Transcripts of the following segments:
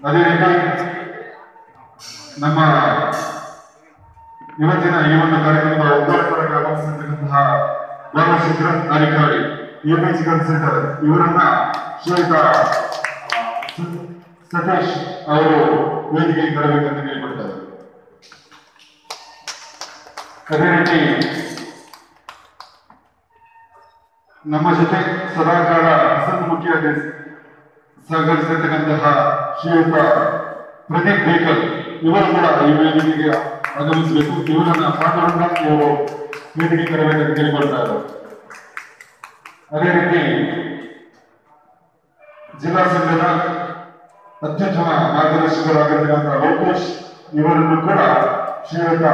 ಅದೇ ರೀತಿ ನಮ್ಮ ಇವತ್ತಿನ ಈ ಒಂದು ಕಾರ್ಯಕ್ರಮದ ಉದ್ಘಾಟಕರಾಗಿ ಆಗಮಿಸಿರ್ತಕ್ಕಂತಹ ಬಾಲಚಂದ್ರ ಅಧಿಕಾರಿ ಎಪಿಜಿ ಕನ್ಸಲ್ಟರ್ ಇವರನ್ನ ಶ್ರೀಯುತ ಸತೀಶ್ ಅವರು ವೇದಿಕೆಗೆ ಬರಬೇಕಂತ ಕೇಳಿಕೊಳ್ತಾರೆ. ಅದೇ ರೀತಿ ನಮ್ಮ ಜೊತೆ ಸದಾಕಾಲ ಹಸನ್ಮುಖಿಯಾಗಿ ಸಹಕರಿಸಿರ್ತಕ್ಕಂತಹ ಶ್ರೀಯುತ ಪ್ರದೀಪ್ ಬೇಕಲ್ ಇವರು ಕೂಡ ಈ ವೇದಿಕೆಗೆ ಆಗಮಿಸಬೇಕು. ಇವರನ್ನ ಪಾಂಡುರಂಗ ಇವರು ವೇದಿಕೆ ಕರೆಬೇಕಂತ ಕೇಳಿಕೊಳ್ತಾ ಇದ್ದಾರೆ. ಅದೇ ರೀತಿ ಜಿಲ್ಲಾ ಸಂಘದ ಅತ್ಯುತ್ತಮ ಮಾರ್ಗದರ್ಶಕರಾಗಿರ್ತಕ್ಕಂತಹ ಲೋಕೇಶ್ ಇವರನ್ನು ಕೂಡ ಶ್ರೀಯುತ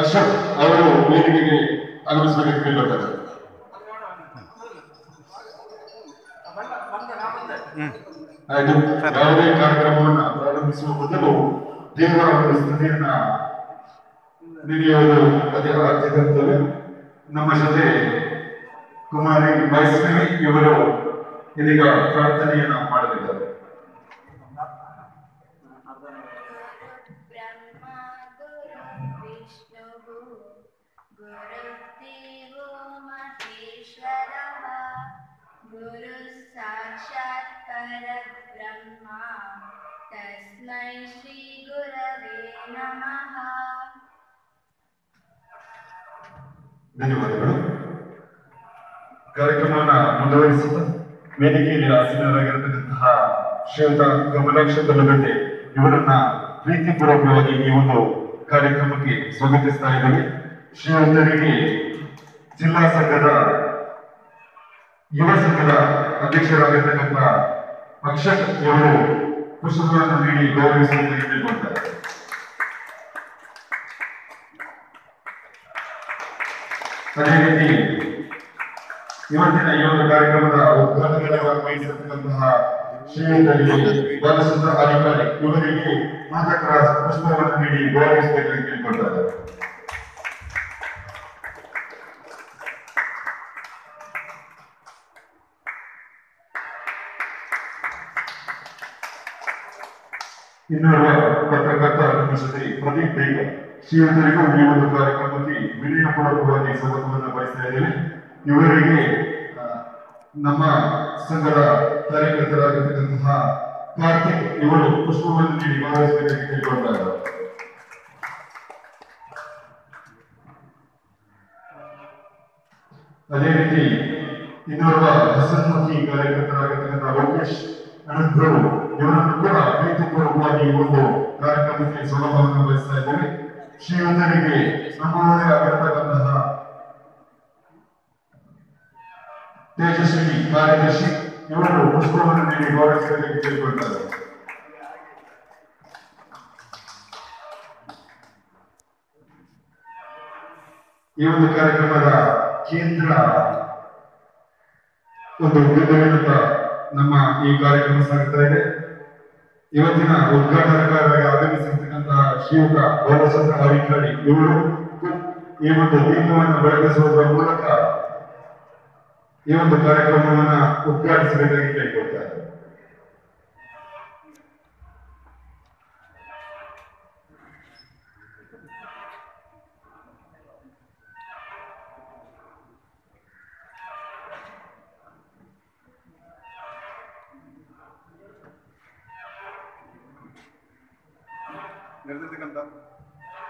ಅಶೋಕ್ ಅವರು ವೇದಿಕೆಗೆ ಆಗಮಿಸಬೇಕಂತ ಕೇಳಿಕೊಳ್ತಾರೆ. ಆಯ್ತು, ಯಾವುದೇ ಕಾರ್ಯಕ್ರಮವನ್ನು ಪ್ರಾರಂಭಿಸುವ ಮೊದಲು ದೇವರ ಒಂದು ಸ್ತುತಿಯನ್ನ ನಡೆಯುವುದು ಅದೇ ಆದ್ಯತೆ. ನಮ್ಮ ಜೊತೆ ಕುಮಾರಿ ವೈಷ್ಣವಿ ಇವರು ಇದೀಗ ಪ್ರಾರ್ಥನೆಯನ್ನ ಮಾಡಲಿದ್ದಾರೆ. गुरु साक्षात् परब्रह्म तस्मै श्री गुरवे नमः. ಧನ್ಯವಾದಗಳು. ಕಾರ್ಯಕ್ರಮವನ್ನ ಮುಂದುವರಿಸುತ್ತಾ ವೇದಿಕೆಯಲ್ಲಿ ಆಸೀನರಾಗಿರತಕ್ಕಂತಹ ಶ್ರೀಯುತ ಕಮಲಾಕ್ಷ ಕಲ್ಲಗಟ್ಟೆ ಇವರನ್ನ ಪ್ರೀತಿಪೂರ್ವಕವಾಗಿ ಈ ಒಂದು ಕಾರ್ಯಕ್ರಮಕ್ಕೆ ಸ್ವಾಗತಿಸ್ತಾ ಇದ್ದೇವೆ. ಶ್ರೀಯುತರಿಗೆ ಜಿಲ್ಲಾ ಸಂಘದ ಯುವ ಸಂಘದ ಅಧ್ಯಕ್ಷರಾಗಿರ್ತಕ್ಕಂಥ ಅಕ್ಷತ್ ಇವರು ಪುಷ್ಪಗಳನ್ನು ನೀಡಿ ಗೌರವಿಸುವುದಕ್ಕೆ ಕೇಳಿಕೊಳ್ತಾರೆ. ಅದೇ ರೀತಿ ಇವತ್ತಿನ ಈ ಒಂದು ಕಾರ್ಯಕ್ರಮದ ಉದ್ಘಾಟನೆಗೆ ಭಾಗವಹಿಸಿರ್ತಕ್ಕಂತಹ ಶ್ರೀಯುತರಿಗೆ ಬಾಲಚಂದ್ರ ಅಧಿಕಾರಿ ಇವರಿಗೆ ಮಾದಕರ ಪುಷ್ಪವನ್ನು ನೀಡಿ ಗೌರವಿಸಬೇಕೆಂದು ಕೇಳಿಕೊಳ್ತಾರೆ. ಇನ್ನೋರ್ವ ಪತ್ರಕರ್ತ ಜೊತೆ ಪ್ರದೀಪ್ ಬೇಗಲ್ ಶ್ರೀಯುತರಿಗೂ ಈ ಒಂದು ಕಾರ್ಯಕ್ರಮಕ್ಕೆ ವಿನಯಪೂರ್ವಕವಾಗಿ ಸ್ವಾಗತವನ್ನು ಬಯಸ್ತಾ ಇದ್ದೇವೆ. ಇವರಿಗೆ ನಮ್ಮ ಸಂಘದ ಕಾರ್ಯಕರ್ತರಾಗಿರ್ತಕ್ಕಂತಹ ಕಾರ್ತಿಕ್ ಇವರು ಪುಷ್ಪವನ್ನು ನೀಡಿ ಗೌರವಿಸಬೇಕೆಂದು ಕೇಳಿಕೊಳ್ತಾ ಇದ್ದಾರೆ. ಅದೇ ರೀತಿ ಇನ್ನೋರ್ವ ಹಸನ್ಮುಖಿ ಕಾರ್ಯಕರ್ತರಾಗಿರ್ತಕ್ಕಂತಹ ಲೋಕೇಶ್ ಅನಂತರು ಇವರನ್ನು ಕೂಡ ಪ್ರೀತಿಪೂರ್ವಕವಾಗಿ ಈ ಒಂದು ಕಾರ್ಯಕ್ರಮಕ್ಕೆ ಸ್ವಾಗತವನ್ನು ಬಯಸ್ತಾ ಇದ್ದೇವೆ. ಶ್ರೀಯುತರಿಗೆ ನಮ್ಮವರೇ ಆಗಿರತಕ್ಕಂತಹ ತೇಜಸ್ವಿನಿ ಕಾರ್ಯದರ್ಶಿ ಇವರು ಪುಷ್ಪವನ್ನು ನೀಡಿ ಗೌರವಿಸಬೇಕೆಂದು ಕೇಳಿಕೊಳ್ತಾರೆ. ಈ ಒಂದು ಕಾರ್ಯಕ್ರಮದ ಕೇಂದ್ರ ಒಂದು ಬಿಂದುವಿನಂತ ನಮ್ಮ ಈ ಕಾರ್ಯಕ್ರಮ ಸಾಗುತ್ತಾ ಇದೆ. ಇವತ್ತಿನ ಉದ್ಘಾಟನಕಾರರಾಗಿ ಆಗಮಿಸಿರ್ತಕ್ಕಂತಹ ಶ್ರೀಯುತ ಬಾಲಚಂದ್ರ ಅಧಿಕಾರಿ ಇವರು ಈ ಒಂದು ದೀಪವನ್ನು ಬೆಳಗಿಸುವುದರ ಮೂಲಕ ಈ ಒಂದು ಕಾರ್ಯಕ್ರಮವನ್ನ ಉದ್ಘಾಟಿಸಬೇಕಾಗಿ ಕೇಳಿಕೊಳ್ತಾರೆ.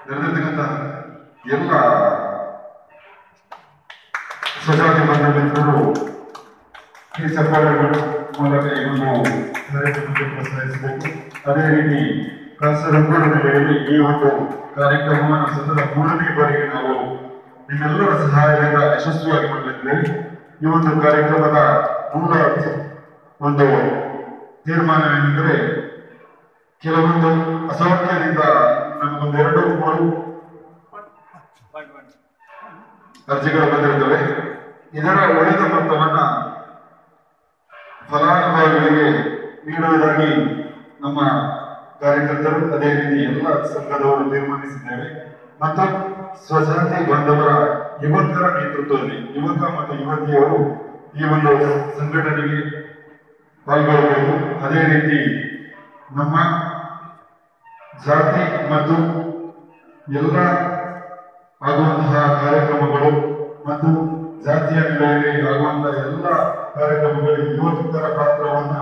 ನಡೆದಿರ್ತಕ್ಕಂಥ ಎಲ್ಲ ಸ್ವಜಾತಿ ಬಂಧುಗಳು ಈ ಸರ್ಕಾರಗಳು ಮೂಲಕ ಈ ಒಂದು ಕಾರ್ಯಕ್ರಮಕ್ಕೆ ಪ್ರೋತ್ಸಾಹಿಸಬೇಕು. ಅದೇ ರೀತಿ ಕಾಸರಗೋಡು ಜಿಲ್ಲೆಯಲ್ಲಿ ಈ ಒಂದು ಕಾರ್ಯಕ್ರಮವನ್ನು ಸತತ 3ನೇ ಬಾರಿಗೆ ನಾವು ನಿಮ್ಮೆಲ್ಲರ ಸಹಾಯದಿಂದ ಯಶಸ್ವಿಯಾಗಿ ಮಾಡಲಿದ್ದೇವೆ. ಈ ಒಂದು ಕಾರ್ಯಕ್ರಮದ ಮೂಲ ಒಂದು ತೀರ್ಮಾನವೇನೆಂದರೆ ಕೆಲವೊಂದು ಅಸೌಖ್ಯದಿಂದ ನಮಗೊಂದು 2-3 ಅರ್ಜಿಗಳು ಬಂದಿರುತ್ತವೆ. ಇದರ ಉಳಿದ ಮೊತ್ತವನ್ನ ಫಲಾನುಭವಿಗಳಿಗೆ ನೀಡುವುದಾಗಿ ನಮ್ಮ ಕಾರ್ಯಕರ್ತರು ಅದೇ ರೀತಿ ಎಲ್ಲ ಸಂಘದವರು ತೀರ್ಮಾನಿಸಿದ್ದೇವೆ. ಮತ್ತು ಸ್ವಜಾತಿ ಬಾಂಧವರ ಯುವಕರ ನೇತೃತ್ವದಲ್ಲಿ ಯುವಕ ಮತ್ತು ಯುವತಿಯರು ಈ ಒಂದು ಸಂಘಟನೆಗೆ ಪಾಲ್ಗೊಳ್ಳಬೇಕು. ಅದೇ ರೀತಿ ನಮ್ಮ ಜಾತಿ ಮತ್ತು ಎಲ್ಲ ಆಗುವಂತಹ ಕಾರ್ಯಕ್ರಮಗಳು ಮತ್ತು ಜಾತಿಯ ನೆಲೆಯಲ್ಲಿ ಆಗುವಂತಹ ಎಲ್ಲ ಕಾರ್ಯಕ್ರಮಗಳಲ್ಲಿ ಯುವಕರ ಪಾತ್ರವನ್ನ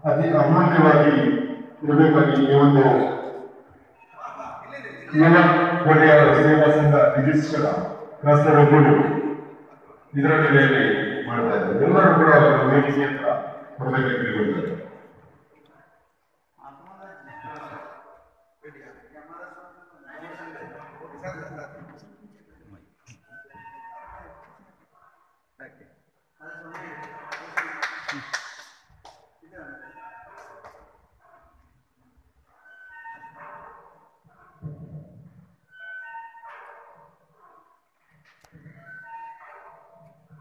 ಅತಿ ಅಮೂಲ್ಯವಾಗಿ ಇರಬೇಕಾಗಿ ಈ ಒಂದು ಯುವ ಒಡೆಯರ ಸೇವಾ ಸಂಘ ನಿರೀಕ್ಷರ ಕಾಸರಗೋಡು ಇದರ ನೆಲೆಯಲ್ಲಿ ಮಾಡ್ತಾ ಇದ್ದಾರೆ. ಎಲ್ಲರೂ ಕೂಡ ವೇದಿಕೆ ಹತ್ರ ಬರಬೇಕಾಗಿ ಕೇಳಿಕೊಳ್ತಾರೆ. Okay.